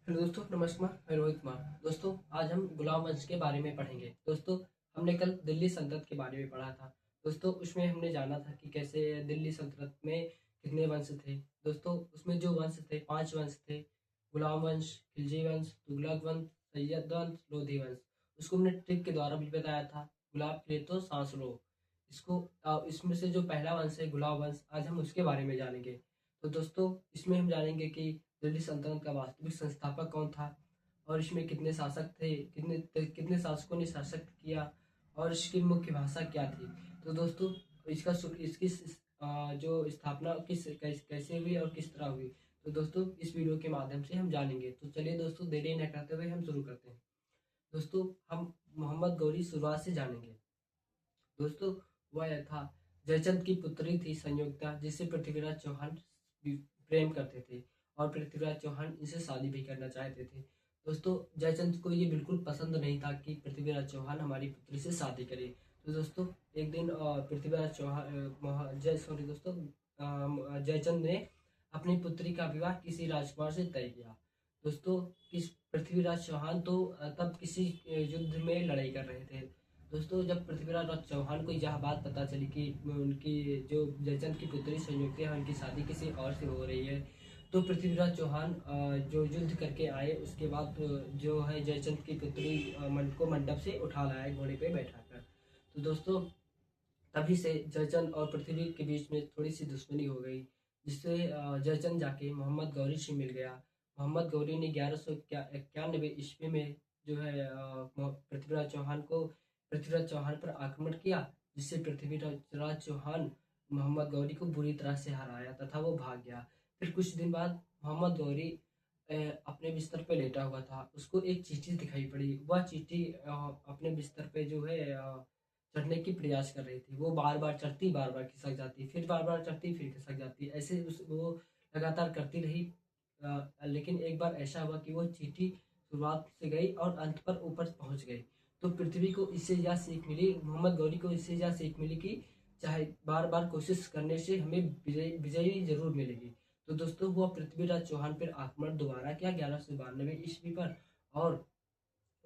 Hello दोस्तों, नमस्कार। मैं रोहित कुमार। दोस्तों, आज हम गुलाम वंश के बारे में पढ़ेंगे। दोस्तों, हमने कल दिल्ली सल्तनत के बारे में पढ़ा था। दोस्तों, उसमें हमने जाना था कि कैसे दिल्ली सल्तनत में कितने वंश थे। दोस्तों, उसमें जो वंश थे, 5 वंश थे। गुलाम वंश, खिलजी वंश, तुगलक वंश, सैयद वंश, लोधी वंश। उसको हमने ट्रिक के द्वारा भी बताया था। गुलाब खिले तो सांस लो। इसमें से जो पहला वंश है गुलाब वंश, आज हम उसके बारे में जानेंगे। तो दोस्तों, इसमें हम जानेंगे कि दिल्ली सल्तनत का वास्तविक संस्थापक कौन था, और इसमें कितने शासक थे, कितने शासकों ने शासन किया, और इसकी मुख्य भाषा क्या थी। तो दोस्तों, इसकी जो स्थापना कैसे हुई और किस तरह हुई, तो दोस्तों इस वीडियो के माध्यम से हम जानेंगे। तो चलिए दोस्तों, देरी न करते हुए हम शुरू करते हैं। दोस्तों, हम मोहम्मद गौरी शुरुआत से जानेंगे। दोस्तों, वह था जयचंद की पुत्री थी संयुक्ता, जिसे पृथ्वीराज चौहान प्रेम करते थे, और पृथ्वीराज चौहान इनसे शादी भी करना चाहते थे। दोस्तों, जयचंद को ये बिल्कुल पसंद नहीं था कि पृथ्वीराज चौहान हमारी पुत्री से शादी करे। तो दोस्तों, एक दिन पृथ्वीराज चौहान जय सॉरी दोस्तों जयचंद ने अपनी पुत्री का विवाह किसी राजकुमार से तय किया। दोस्तों, किस पृथ्वीराज चौहान तो तब किसी युद्ध में लड़ाई कर रहे थे। दोस्तों, जब पृथ्वीराज चौहान को यह बात पता चली कि उनकी जो जयचंद की पुत्री संयुक्ता है, उनकी शादी किसी और से हो रही है, तो पृथ्वीराज चौहान जो युद्ध करके आए, उसके बाद जो है जयचंद की पुत्री को मंडप से उठा लाए घोड़े पे बैठाकर। तो दोस्तों, तभी से जयचंद और पृथ्वी के बीच में थोड़ी सी दुश्मनी हो गई, जिससे जयचंद जाके मोहम्मद गौरी से मिल गया। मोहम्मद गौरी ने 1191 ईस्वी में जो है पृथ्वीराज चौहान पर आक्रमण किया, जिससे पृथ्वीराज चौहान मोहम्मद गौरी को बुरी तरह से हराया तथा वो भाग गया। फिर कुछ दिन बाद मोहम्मद गौरी अपने बिस्तर पे लेटा हुआ था। उसको एक चींटी दिखाई पड़ी। वह चींटी अपने बिस्तर पे जो है चढ़ने की प्रयास कर रही थी। वो बार बार चढ़ती, बार बार खिसक जाती, फिर बार बार चढ़ती, फिर खिसक जाती। ऐसे वो लगातार करती रही। लेकिन एक बार ऐसा हुआ कि वो चींटी शुरुआत से गई और अंत पर ऊपर पहुंच गई। तो पृथ्वी को इससे यह सीख मिली, मोहम्मद गौरी को इससे यह सीख मिली कि चाहे बार बार कोशिश करने से हमें विजयी जरूर मिलेगी। तो दोस्तों, हुआ पृथ्वीराज चौहान पर आक्रमण दोबारा किया 1192 ईस्वी पर, और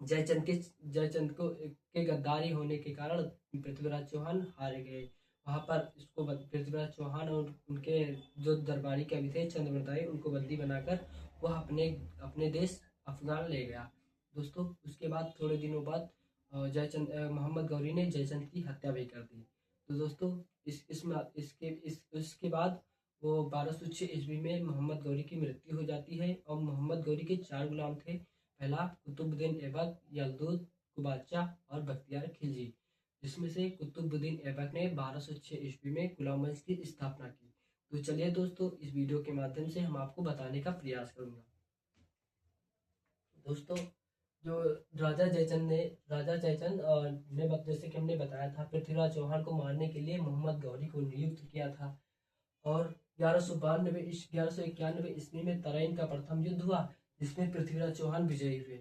जयचंद को के गद्दारी होने के कारण पृथ्वीराज चौहान हार गए। वहां पर इसको पृथ्वीराज चौहान और उनके जो दरबारी कवि थे चंद्रवरदाई, उनको बंदी बनाकर वह अपने अपने देश अफगान ले गया। दोस्तों, उसके बाद थोड़े दिनों बाद मोहम्मद गौरी ने जयचंद की हत्या भी कर दी। तो दोस्तों, इसके बाद वो 1206 ईस्वी में मोहम्मद गौरी की मृत्यु हो जाती है, और मोहम्मद गौरी के 4 गुलाम थे। पहला कुतुबुद्दीन ऐबक, यलदूद, कुबाचा और बख्तियार खिलजी, जिसमें से कुतुबुद्दीन ऐबक ने 1206 ईस्वी में गुलाम वंश की स्थापना की। तो चलिए दोस्तों, इस वीडियो के माध्यम से हम आपको बताने का प्रयास करूंगा। दोस्तों, जो राजा जयचंद जैसे कि हमने बताया था, पृथ्वीराज चौहान को मारने के लिए मोहम्मद गौरी को नियुक्त किया था। और 1191 ईस्वी में तराइन का प्रथम युद्ध हुआ, जिसमें पृथ्वीराज चौहान विजयी हुए।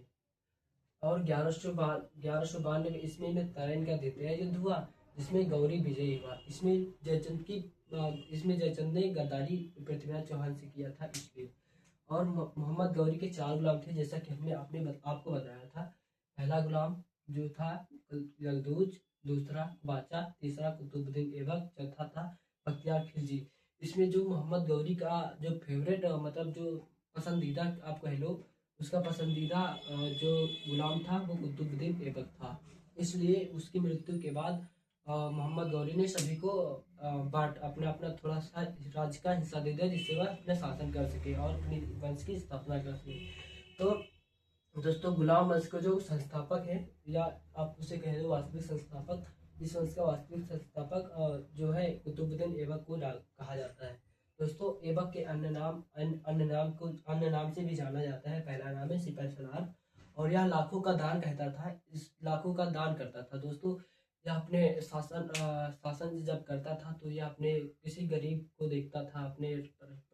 और 1192 ईस्वी में तराइन का द्वितीय युद्ध हुआ, जिसमें गौरी विजयी हुआ। इसमें जयचंद ने गद्दारी पृथ्वीराज चौहान से किया था, इसलिए। और मोहम्मद गौरी के 4 गुलाम थे, जैसा कि हमने आपको बताया था। पहला गुलाम जो था यलदूज, दूसरा बाचा, तीसरा कुतुबुद्दीन ऐबक, चौथा था बख्तियार खिलजी। इसमें जो मोहम्मद गौरी का जो फेवरेट मतलब जो पसंदीदा आप कह लो, उसका पसंदीदा जो गुलाम था वो कुतुबुद्दीन ऐबक था। इसलिए उसकी मृत्यु के बाद मोहम्मद गौरी ने सभी को बांट अपना अपना थोड़ा सा राज्य का हिस्सा दे दिया, जिससे वह अपना शासन कर सके और अपनी वंश की स्थापना कर सके। तो दोस्तों, गुलाम वंश के जो संस्थापक है, या आप उसे कह दो वास्तविक संस्थापक, इस वंश का वास्तविक संस्थापक जो है कुतुबुद्दीन ऐबक को कहा जाता है। दोस्तों, ऐबक के अन्य नाम से भी जाना जाता है। पहला नाम है सिपह सलार, और यह लाखों का दान कहता था, इस लाखों का दान करता था। दोस्तों, यह अपने शासन जब करता था, तो यह अपने किसी गरीब को देखता था, अपने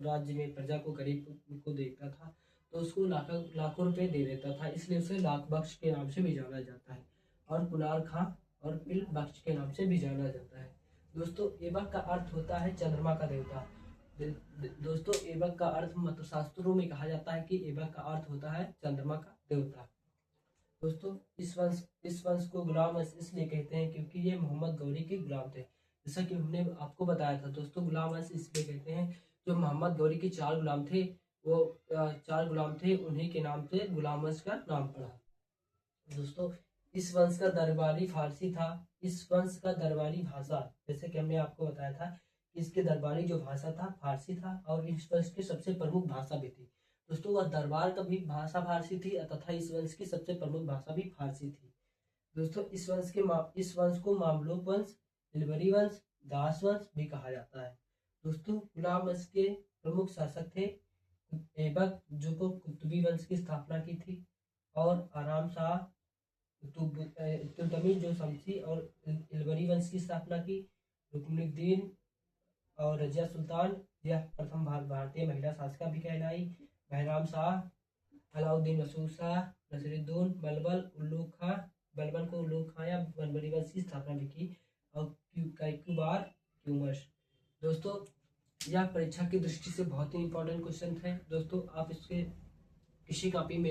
राज्य में प्रजा को, गरीब को देखता था, तो उसको लाखों लाखों रुपए दे देता था। इसलिए उसे लाख बख्श के नाम से भी जाना जाता है, और कुनार खां और पिल बख्श के नाम से भी जाना जाता है। दोस्तों, ऐबक का अर्थ होता है चंद्रमा का देवता। दोस्तों ऐबक का अर्थ मतशास्त्रों में कहा जाता है कि ऐबक का अर्थ होता है चंद्रमा का देवता। दोस्तों इस वंश को गुलाम वंश इसलिए कहते हैं क्योंकि ये मोहम्मद गौरी के गुलाम थे। जैसा कि हमने आपको बताया था दोस्तों, गुलाम वंश इसलिए कहते हैं जो मोहम्मद गौरी के 4 गुलाम थे, वो 4 गुलाम थे, उन्हीं के नाम से गुलाम वंश का नाम पड़ा। दोस्तों इस वंश का दरबारी फारसी था। इस वंश का दरबारी भाषा, जैसे कि हमने आपको बताया था, इसके दरबारी जो भाषा था फारसी था, और इस वंश की सबसे प्रमुख भाषा भी थी। दोस्तों वह दरबार का भी भाषा फारसी थी तथा इस वंश की सबसे प्रमुख भाषा भी फारसी थी। दोस्तों इस वंश को मामलुक वंश, इल्बरी वंश, दास वंश भी कहा जाता है। दोस्तों गुलाम वंश के प्रमुख शासक थे ऐबक, जो को कुतुबी वंश की स्थापना की थी, और आराम शाह तुर्तमी जो शमसी और इल्बरी वंश की स्थापना की, रुकनुद्दीन और रजिया सुल्तान, यह प्रथम भारतीय महिला शासिका भी कहलाई, बहराम शाह, अलाउद्दीन मसूद शाह, नसीरुद्दौन बलबन को उल्लू खां या बनबरी वंश की स्थापना भी की, और कैक्युबार क्यूमर्स। दोस्तों यह परीक्षा की दृष्टि से बहुत ही इंपॉर्टेंट क्वेश्चन है। दोस्तों आप इसके किसी कॉपी में